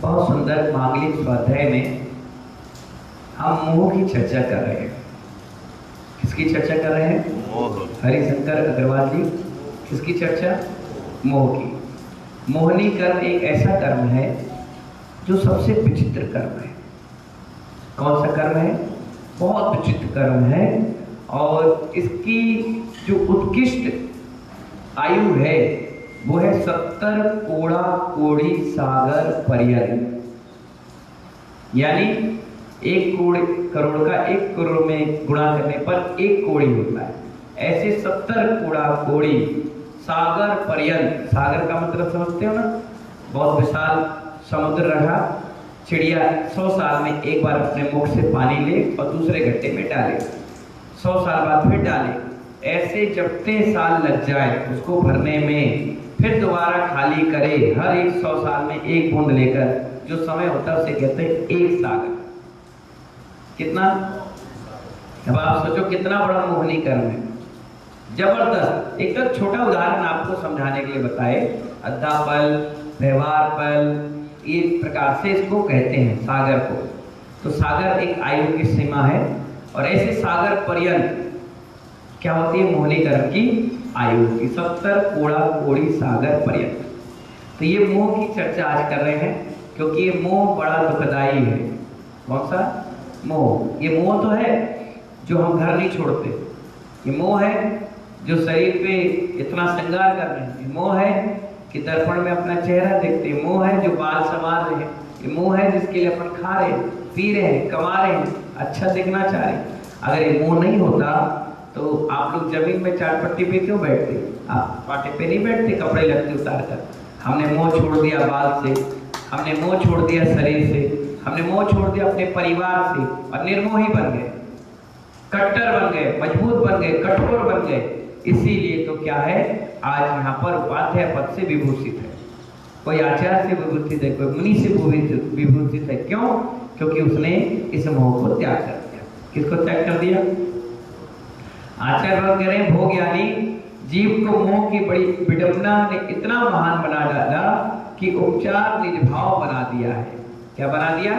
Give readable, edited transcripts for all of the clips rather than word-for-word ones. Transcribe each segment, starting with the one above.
बहुत सुंदर मांगलिक स्वाध्याय में हम मोह की चर्चा कर रहे हैं। किसकी चर्चा कर रहे हैं? मोह। हरिशंकर अग्रवाल जी किसकी चर्चा? मोह की। मोहनी कर्म एक ऐसा कर्म है जो सबसे विचित्र कर्म है। कौन सा कर्म है? बहुत विचित्र कर्म है। और इसकी जो उत्कृष्ट आयु है वो है 70 कोड़ा कोड़ी सागर पर्यंत। यानी 1 करोड़ का 1 करोड़ में गुणा करने पर 1 कोड़ी होता है। ऐसे 70 कोड़ा कोड़ी सागर पर्यंत। सागर का मतलब समझते हो ना? बहुत विशाल समुद्र रहा, चिड़िया 100 साल में एक बार अपने मुख से पानी ले और दूसरे गड्ढे में डाले, 100 साल बाद फिर डाले। ऐसे जबते साल लग जाए उसको भरने में, फिर दोबारा खाली करे, हर एक 100 साल में एक बूंद लेकर, जो समय होता है उसे कहते हैं एक सागर। कितना? अब आप सोचो कितना बड़ा मोहनी कर्म है, जबरदस्त। एक तो छोटा उदाहरण आपको समझाने के लिए बताए। अद्दापल, व्यवहार पल, एक प्रकार से इसको कहते हैं सागर को। तो सागर एक आयु की सीमा है और ऐसे सागर पर्यंत क्या होती है? मोहनी कर्म की आयु की 70 कोड़ा कोड़ी सागर पर्यंत। तो ये मोह की चर्चा आज कर रहे हैं क्योंकि ये मोह बड़ा दुखदाई है। कौन सा मोह? ये मोह तो है जो हम घर नहीं छोड़ते, ये मोह है जो शरीर पे इतना श्रृंगार कर रहे हैं, ये मोह है कि दर्पण में अपना चेहरा देखते हैं, मोह है जो बाल संवार रहे हैं, ये मोह है जिसके लिए अपन खा रहे हैं, पी रहे हैं, कमा रहे हैं, अच्छा दिखना चाह रहे हैं। अगर ये मोह नहीं होता तो आप लोग जमीन में चाट पट्टी पे क्यों बैठते? आप पाटे पे नहीं बैठते कपड़े लगते उतार कर। हमने मोह छोड़ दिया बाल से, हमने मोह छोड़ दिया शरीर से, हमने मोह छोड़ दिया अपने परिवार से और निर्मोही बन गए, कट्टर बन गए, मजबूत बन गए, कठोर बन गए। इसीलिए तो क्या है, आज यहाँ पर उपाध्याय पद से विभूषित है, कोई आचार्य से विभूषित है, कोई मुनि से विभूषित है। क्यों? क्योंकि उसने इस मोह को त्याग कर दिया। किसको त्याग कर दिया? आचार्य कह रहे हैं भोग यानी जीव को मोह की बड़ी विडंबना ने इतना महान बना डाला कि उपचार निज भाव बना दिया है। क्या बना दिया?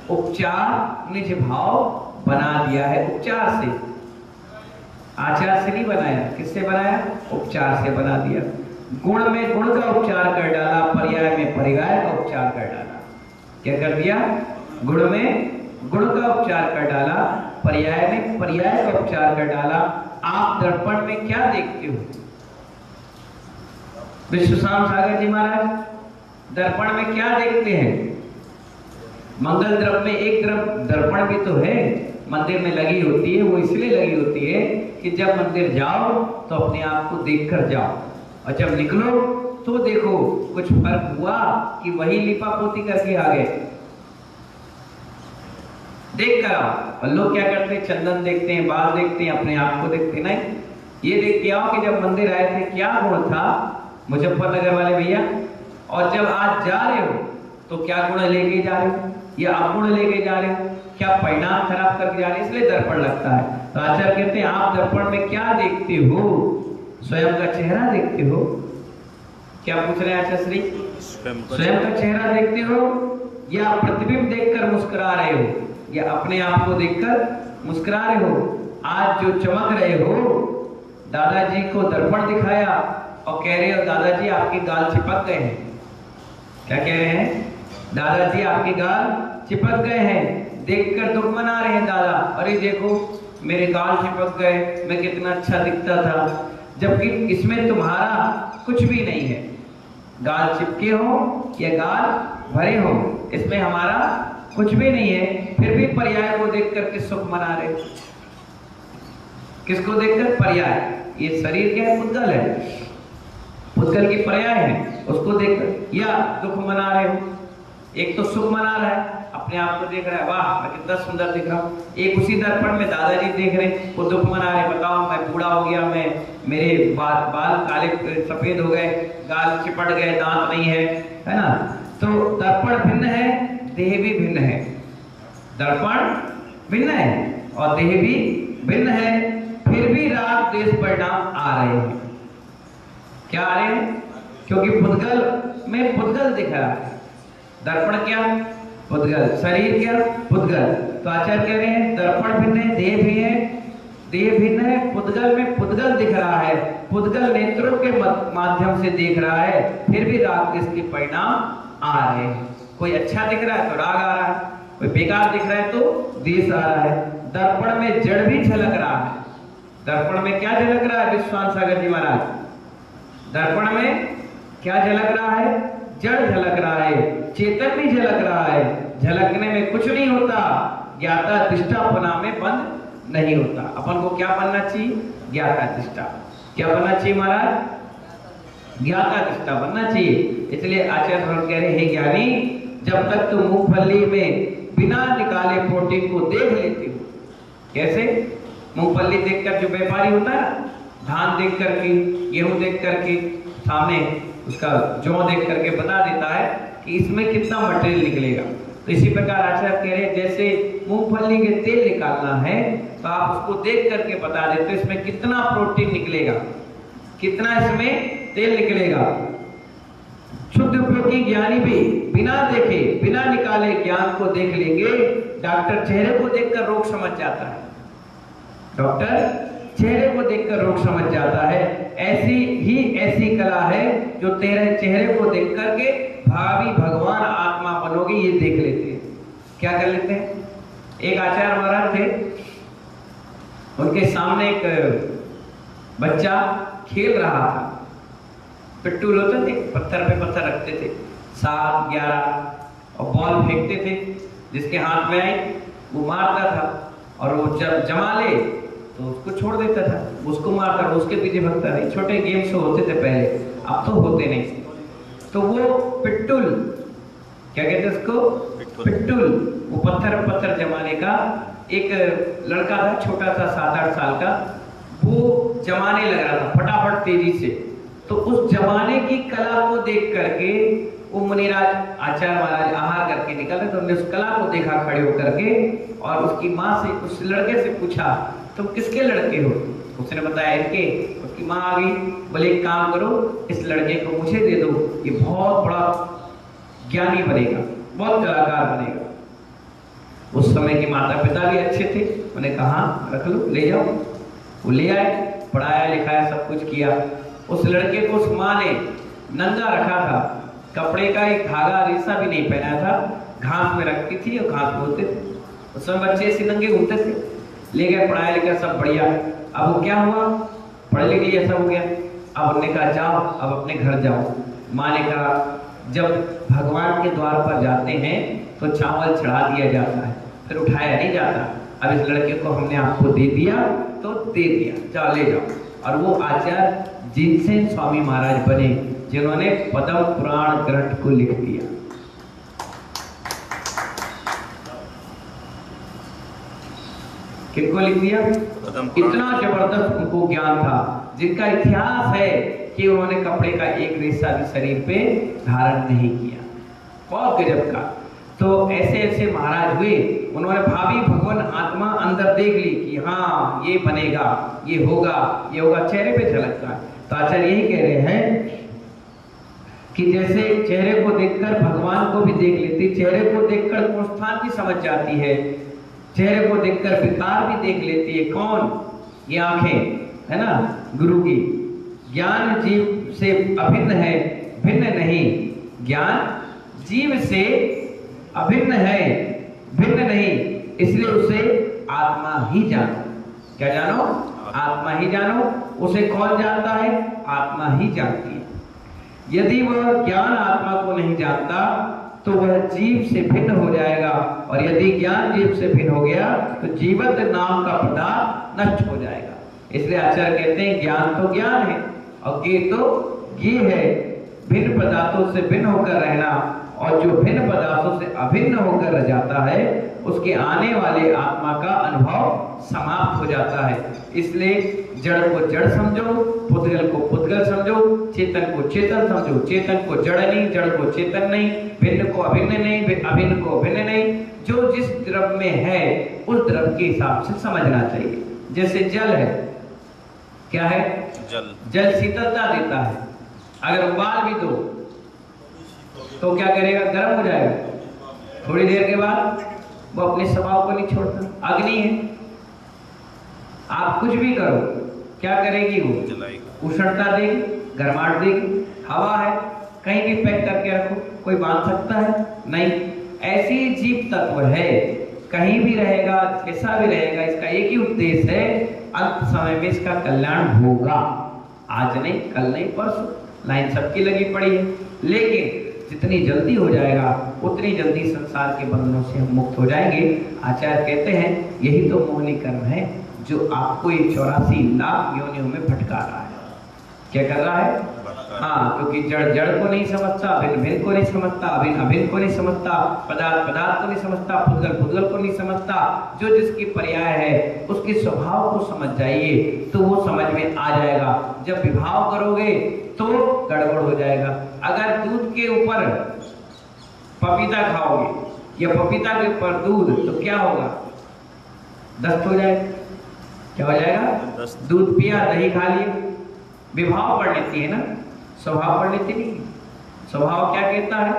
उपचार निज भाव बना दिया है। उपचार से, आचार से नहीं बनाया। किससे बनाया? उपचार से बना दिया। गुण में गुण का उपचार कर डाला, पर्याय में पर्याय का उपचार कर डाला। क्या कर दिया? गुण में गुण का उपचार कर डाला, पर्याय में पर्याय का उपचार कर डाला। आप दर्पण में क्या देखते हो? विश्वशाम सागर जी महाराज दर्पण में क्या देखते हैं? मंगल द्रव्य में एक दर्पण भी तो है, मंदिर में लगी होती है। वो इसलिए लगी होती है कि जब मंदिर जाओ तो अपने आप को देखकर जाओ, और जब निकलो तो देखो कुछ फर्क हुआ कि वही लिपा पोती करके आ गए। देख कर आओ। और लोग क्या करते हैं? चंदन देखते हैं, बाल देखते हैं, अपने आप को देखते हैं। नहीं, ये देख के आओ कि जब मंदिर आए थे क्या गुण था मुजफ्फरनगर वाले भैया, और जब आज जा रहे हो तो क्या गुण लेके जा रहे हो या अवगुण लेके जा रहे हो, क्या परिणाम खराब करके जा रहे हो। इसलिए दर्पण लगता है। तो आचार्य कहते हैं आप दर्पण में क्या देखते हो? स्वयं का चेहरा देखते हो। क्या पूछ रहे हैं आचार्य श्री? स्वयं का चेहरा देखते हो या प्रतिबिंब देखकर मुस्कुरा रहे हो, या अपने आप को देखकर मुस्कुरा रहे हो? आज जो चमक रहे हो, दादाजी को दर्पण दिखाया और कह रहे हो दादाजी आपके गाल चिपक गए हैं। क्या कह रहे हैं? दादाजी आपके गाल चिपक गए हैं। देखकर दुख मना रहे हैं दादा, अरे देखो मेरे गाल चिपक गए, मैं कितना अच्छा दिखता था। जबकि इसमें तुम्हारा कुछ भी नहीं है। गाल चिपके हो या गाल भरे हो, इसमें हमारा कुछ भी नहीं है। फिर भी पर्याय को देख करके सुख मना रहे। किसको देखकर? पर्याय। ये शरीर क्या है? पुद्गल है, पुद्गल की पर्याय है, उसको देखकर या दुख मना रहे हो। एक तो सुख मना रहा है, अपने आप को देख रहा है, वाह मैं कितना सुंदर दिख रहा हूँ। एक उसी दर्पण में दादाजी देख रहे, वो दुख मना रहे, बताओ मैं बूढ़ा हो गया, मैं मेरे बाल काले सफेद हो गए, गाल चिपट गए, दांत नहीं है ना। तो दर्पण भिन्न है, देह भी भिन्न है। दर्पण भिन्न है और देह भी भिन्न है, फिर भी राग द्वेष परिणाम आ रहे हैं। क्या आ रहे हैं? क्योंकि पुद्गल में पुद्गल दिख रहा है दर्पण क्या? पुद्गल। शरीर क्या? पुद्गल। तो आचार्य कह रहे हैं दर्पण भिन्न है, देह भी है, देह भिन्न है। पुद्गल में पुद्गल दिख रहा है, पुद्गल नेत्रों के माध्यम से देख रहा है, फिर भी राग इसके परिणाम आ रहे हैं। कोई अच्छा दिख रहा है तो राग आ रहा है, कोई बेकार दिख रहा है तो द्वेष आ रहा है। दर्पण में जड़ भी झलक रहा है। दर्पण में क्या झलक रहा है विश्वान सागर जी महाराज? दर्पण में क्या झलक रहा है? जड़ झलक रहा है, चेतन भी झलक रहा है। झलकने में कुछ नहीं होता, ज्ञाता दृष्टापना में बंद नहीं होता। अपन को क्या बनना चाहिए? ज्ञाता दृष्टा। क्या बनना चाहिए महाराज? ज्ञाता दृष्टा बनना चाहिए। इसलिए आचार्य कह रहे हैं ज्ञानी, जब तक तुम मूंगफली में बिना निकाले प्रोटीन को देख लेते हो। कैसे? मूंगफली देखकर जो व्यापारी होता है ना, धान देख करके, गेहूं देख करके, सामने उसका जौ देख करके बता देता है कि इसमें कितना मटेरियल निकलेगा। तो इसी प्रकार आचार्य कह रहे हैं जैसे मूंगफली के तेल निकालना है तो आप उसको देख करके बता देते हो इसमें कितना प्रोटीन निकलेगा, कितना इसमें तेल निकलेगा। शुद्ध उपयोगी ज्ञानी भी बिना देखे, बिना निकाले ज्ञान को देख लेंगे। डॉक्टर चेहरे को देखकर रोग समझ जाता है, डॉक्टर चेहरे को देखकर रोग समझ जाता है। ऐसी कला है जो तेरे चेहरे को देख करके भावी भगवान आत्मा बनोगे ये देख लेते हैं। क्या कर लेते हैं? एक आचार्य महाराज थे, उनके सामने एक बच्चा खेल रहा था। पिट्टूल होते थे, पत्थर पे पत्थर रखते थे, 7, 11 और बॉल फेंकते थे। जिसके हाथ में आई वो मारता था, और वो जब जमा ले तो उसको छोड़ देता था, उसको मारता, उसके पीछे भगता नहीं। छोटे गेम्स होते थे पहले, अब तो होते नहीं। तो वो पिट्टूल, क्या कहते हैं उसको? पिट्टूल। वो पत्थर जमाने का एक लड़का था, छोटा सा 7-8 साल का, वो जमाने लग रहा था फटाफट तेजी से। तो उस जमाने की कला को देख करके वो मुनिराज आचार्य महाराज आहार करके निकल रहे, तो उन्होंने उस कला को देखा खड़े होकर के, और उसकी माँ से, उस लड़के से पूछा तुम किसके लड़के हो? उसने बताया इनके। उसकी माँ आ गई, बोले एक काम करो, इस लड़के को मुझे दे दो, ये बहुत बड़ा ज्ञानी बनेगा, बहुत कलाकार बनेगा। उस समय के माता पिता भी अच्छे थे, उन्हें कहा रख लो, ले जाओ। वो ले आए, पढ़ाया लिखाया सब कुछ किया। उस लड़के को उस माँ ने नंगा रखा था, कपड़े का एक धागा रेशा भी नहीं पहना था, घास में रखती थी और घास बोते थे। उस समय बच्चे ऐसे नंगे घूमते थे। ले गए, पढ़ाया लिखा सब बढ़िया। अब वो क्या हुआ, पढ़ लिख लिया, सब हो गया। अब उन्होंने कहा जाओ, अब अपने घर जाओ। माँ ने कहा जब भगवान के द्वार पर जाते हैं तो चावल चढ़ा दिया जाता है, फिर उठाया नहीं जाता। अब इस लड़के को हमने आपको दे दिया तो दे दिया, जाओ ले जाओ। और वो आचार्य जिनसेन स्वामी महाराज बने, जिन्होंने पद्म पुराण ग्रंथ को लिख दिया। किनको लिख दिया? इतना जबरदस्त उनको ज्ञान था, जिनका इतिहास है कि उन्होंने कपड़े का एक रेशा भी शरीर पे धारण नहीं किया। बहुत गजब का। तो ऐसे ऐसे महाराज हुए, उन्होंने भावी भगवान आत्मा अंदर देख ली कि हाँ ये बनेगा, ये होगा, ये होगा, चेहरे पे झलकता है। तो आचार्य यही कह रहे हैं कि जैसे चेहरे को देखकर भगवान को भी देख लेती, चेहरे को देखकर कुस्थान भी समझ जाती है, चेहरे को देखकर विकार भी देख लेती है। कौन? ये आंखें है ना, गुरु की। ज्ञान जीव से अभिन्न है, भिन्न नहीं। ज्ञान जीव से अभिन्न है, भिन्न नहीं, इसलिए उसे आत्मा ही जानो। क्या जानो? आत्मा ही जानो। उसे कौन जानता है? आत्मा ही जानती है। यदि वह ज्ञान आत्मा को नहीं जानता तो वह जीव से भिन्न हो जाएगा, और यदि ज्ञान जीव से भिन्न हो गया तो जीवत नाम का पदार्थ नष्ट हो जाएगा। इसलिए आचार्य कहते हैं ज्ञान तो ज्ञान है और ज्ञे तो ज्ञे है। भिन्न पदार्थों से भिन्न होकर रहना, और जो भिन्न पदार्थों से अभिन्न होकर रह जाता है उसके आने वाले आत्मा का अनुभव समाप्त हो जाता है। इसलिए जड़ को जड़ समझो, पुद्गल को पुद्गल समझो, चेतन को चेतन समझो। चेतन को जड़ नहीं, जड़ को चेतन नहीं, भिन्न को अभिन्न नहीं, अभिन्न को भिन्न नहीं। जो जिस द्रव्य में है उस द्रव्य के हिसाब से समझना चाहिए। जैसे जल है, क्या है? जल। जल शीतलता देता है, अगर उबाल भी दो तो क्या करेगा, गर्म हो जाएगा। थोड़ी देर के बाद वो अपने स्वभाव को नहीं छोड़ता। अग्नि है, आप कुछ भी करो, क्या करेगी वो, उष्णता देगी, गर्माहट देगी। हवा है, कहीं भी पैक करके रखो, कोई बांध सकता है नहीं। ऐसी जीव तत्व है, कहीं भी रहेगा, कैसा भी रहेगा, इसका एक ही उद्देश्य है, अंत समय में इसका कल्याण होगा। आज नहीं, कल नहीं, परसों, लाइन सबकी लगी पड़ी है। लेकिन जितनी जल्दी हो जाएगा उतनी जल्दी संसार के बंधनों से हम मुक्त हो जाएंगे। आचार्य कहते हैं यही तो मोहनी कर्म है जो आपको ये 84 लाख योनियों में भटका रहा है। क्या कर रहा है? हाँ, क्योंकि जड़ जड़ को नहीं समझता, भिन्न भिन्न को नहीं समझता, अभिन्न अभिन्न को नहीं समझता, पदार्थ पदार्थ को नहीं समझता, पुद्गल पुद्गल को नहीं समझता। जो जिसकी पर्याय है उसके स्वभाव को समझ जाइए तो वो समझ में आ जाएगा। जब विभाव करोगे तो गड़बड़ हो जाएगा। अगर दूध के ऊपर पपीता खाओगे या पपीता के ऊपर दूध, तो क्या होगा? दस्त हो जाएगा। क्या हो जाएगा? दूध पिया, दही खा लिया। विभाव परिणति है ना, स्वभाव परिणति नहीं। स्वभाव क्या कहता है?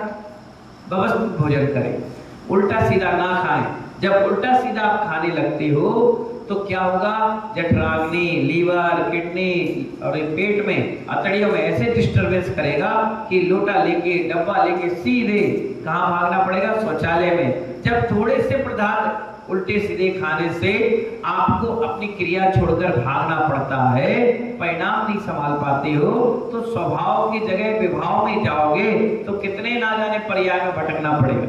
व्यवस्थित भोजन करें, उल्टा सीधा ना खाएं। जब उल्टा सीधा आप खाने लगते हो तो क्या होगा? जठराग्नि, लीवर, किडनी और पेट में, अतड़ियों में ऐसे डिस्टरबेंस करेगा कि लोटा लेके, डब्बा लेके सीधे कहाँ भागना पड़ेगा? शौचालय में। जब थोड़े से पदार्थ उल्टे सीधे खाने से आपको अपनी क्रिया छोड़कर भागना पड़ता है, परिणाम नहीं संभाल पाते हो, तो स्वभाव की जगह विभाव में जाओगे तो कितने ना जाने पर्याय में भटकना पड़ेगा,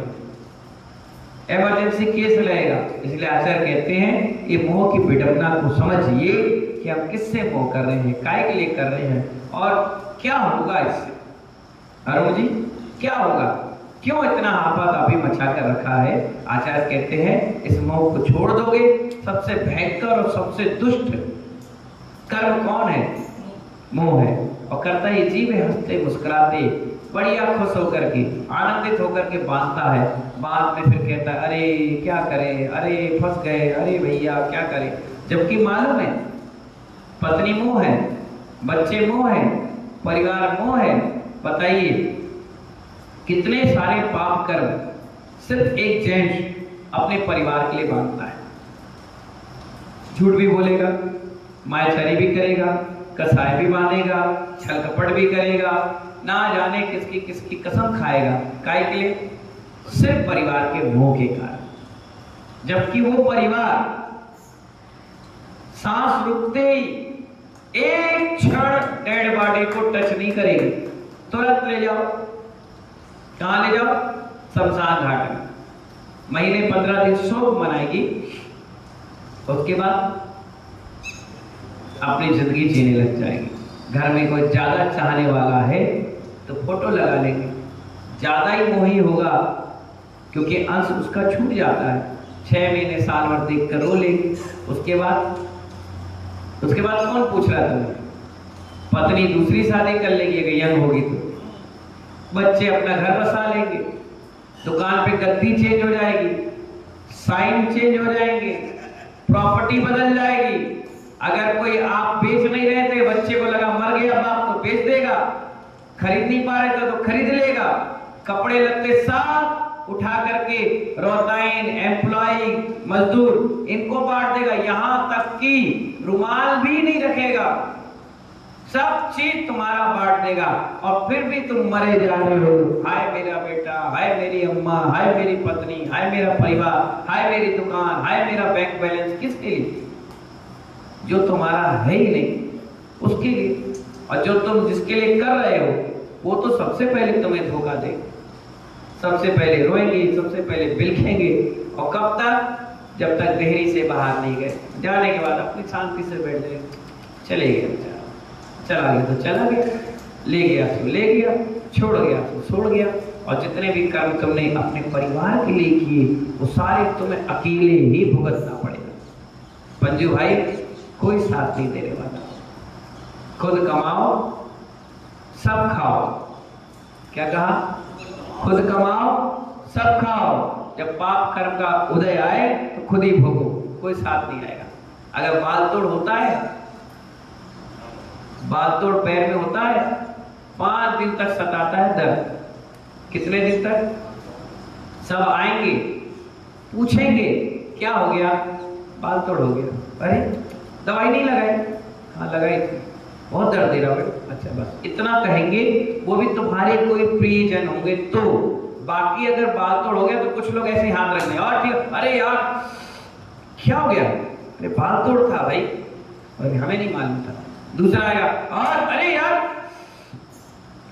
इमरजेंसी केस रहेगा। इसलिए आचार्य कहते हैं ये मोह की विडंबना को समझिए कि हम किससे मोह कर रहे हैं, काय के लिए कर रहे हैं और क्या होगा इससे। अरुण जी, क्या होगा? क्यों इतना हाहाकार मचा कर रखा है? आचार्य कहते हैं इस मोह को छोड़ दोगे, सबसे भयंकर और सबसे दुष्ट कर्म कौन है? मोह है। और करता ये जीव है, हंसते मुस्कुराते बढ़िया खुश होकर के, आनंदित होकर के बांधता है। बाद में फिर कहता है अरे क्या करें, अरे फंस गए, अरे भैया क्या करें। जबकि मालूम है पत्नी मोह है, बच्चे मोह है, परिवार मोह है। बताइए कितने सारे पाप कर्म सिर्फ एक जेंट्स अपने परिवार के लिए बांधता है। झूठ भी बोलेगा, मायाचारी भी करेगा, कसाई भी बांधेगा, छल कपट भी करेगा, ना जाने किसकी किसकी कसम खाएगा। काय के लिए? सिर्फ परिवार के मोह के कारण। जबकि वो परिवार सांस रुकते ही एक क्षण डेड बॉडी को टच नहीं करेगी, तुरंत ले जाओ। कहां ले जाओ? शमशान घाट में। महीने 15 दिन शोक मनाएगी, उसके बाद अपनी जिंदगी जीने लग जाएगी। घर में कोई ज्यादा चाहने वाला है तो फोटो लगा लेंगे, ज्यादा ही मोही होगा क्योंकि अंश उसका छूट जाता है। 6 महीने साल भर देख कर रो लेगी। उसके बाद कौन पूछ रहा है तुम्हें? पत्नी दूसरी शादी कर लेगी अगर यंग होगी तो, बच्चे अपना घर बसा लेंगे, दुकान पे गद्दी चेंज हो जाएगी, साइन चेंज हो जाएंगे, प्रॉपर्टी बदल जाएगी। अगर कोई आप बेच नहीं रहे थे, बच्चे को लगा मर गया बाप तो बेच देगा, खरीद नहीं पा रहे थे तो खरीद लेगा। कपड़े लत्ते सब उठा करके रोताइन, एम्प्लॉय, मजदूर इनको बांट देगा। यहां तक कि रुमाल भी नहीं रखेगा, सब चीज तुम्हारा बांट देगा। और फिर भी तुम मरे जा रहे हो। हाय मेरा बेटा, हाय मेरी अम्मा, हाय मेरी पत्नी, हाय मेरा परिवार, हाय मेरी दुकान, हाय मेरा बैंक बैलेंस। किसके लिए? जो तुम्हारा है ही नहीं उसके लिए। और जो तुम जिसके लिए कर रहे हो वो तो सबसे पहले तुम्हें धोखा दे, सबसे पहले रोएंगे, सबसे पहले बिलखेंगे। और कब तक? जब तक देहरी से बाहर नहीं गए। जाने के बाद अपनी शांति से बैठ जाएंगे। चले गए, चला गया तो चला गया, ले गया तो ले गया, छोड़ गया तो छोड़ गया। और जितने भी कर्म तुमने अपने परिवार के लिए किए वो सारे तुम्हें अकेले ही भुगतना पड़ेगा। पंजू भाई, कोई साथ नहीं देने वाला। खुद कमाओ, सब खाओ। क्या कहा? खुद कमाओ, सब खाओ। जब पाप कर्म का उदय आए तो खुद ही भोगो, कोई साथ नहीं आएगा। अगर बाल तोड़ होता है, बाल तोड़ पैर में होता है, 5 दिन तक सताता है दर्द। कितने दिन तक? सब आएंगे, पूछेंगे क्या हो गया, बाल तोड़ हो गया, अरे दवाई नहीं लगाई, हाँ लगाई थी, बहुत दर्द दे रहा है, अच्छा बस इतना कहेंगे। वो भी तुम्हारे कोई प्रियजन होंगे तो। बाकी अगर बाल तोड़ हो गया तो कुछ लोग ऐसे हाथ रखने और ठीक, अरे यार क्या हो गया, अरे बाल तोड़ था भाई, और हमें नहीं मालूम था। दूसरा आएगा और अरे यार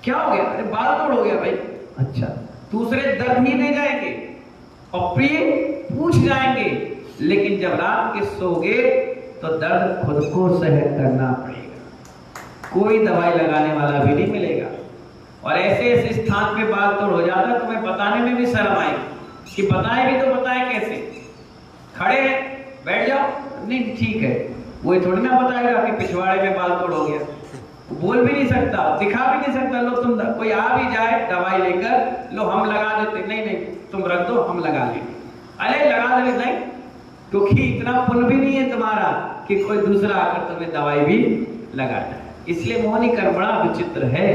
क्या हो गया, अरे बाल तोड़ हो गया भाई, अच्छा। दूसरे दर्द ही दे जाएंगे और प्रिय पूछ जाएंगे, लेकिन जब रात के सोगे तो दर्द खुद को सहन करना पड़ेगा, कोई दवाई लगाने वाला भी नहीं मिलेगा। और ऐसे ऐसे स्थान पे बाल तोड़ हो जाता है, तुम्हें बताने में भी शर्म आएगी कि बताए भी तो बताए कैसे, खड़े हैं बैठ जाओ, नहीं ठीक है, वो थोड़ी ना बताएगा कि पिछवाड़े में बाल तोड़ हो गया, बोल भी नहीं सकता, दिखा भी नहीं सकता। लो तुम, कोई आ भी जाए दवाई लेकर, लो हम लगा देते, नहीं नहीं तुम रख दो हम लगा लेंगे, अरे लगा दे, नहीं, क्योंकि इतना पुण्य भी नहीं है तुम्हारा कि कोई दूसरा आकर तुम्हें दवाई भी लगा जाए। इसलिए मोहिनी कर्म बड़ा विचित्र है,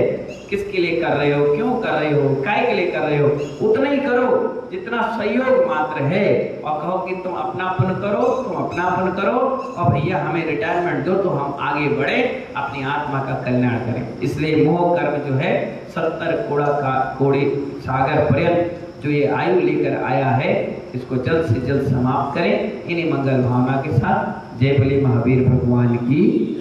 किसके लिए कर रहे हो, क्यों कर रहे हो, काय के लिए कर रहे हो, उतना ही करो जितना सहयोग मात्र है, और कहो कि तुम अपनापन करो, तुम अपनापन करो, और भैया हमें रिटायरमेंट दो तो हम आगे बढ़े, अपनी आत्मा का कल्याण करें। इसलिए मोह कर्म जो है 70 कोड़े सागर पर्यंत जो ये आयु लेकर आया है, इसको जल्द से जल्द समाप्त करें। इन्हीं मंगल भावना के साथ जय बोले महावीर भगवान की।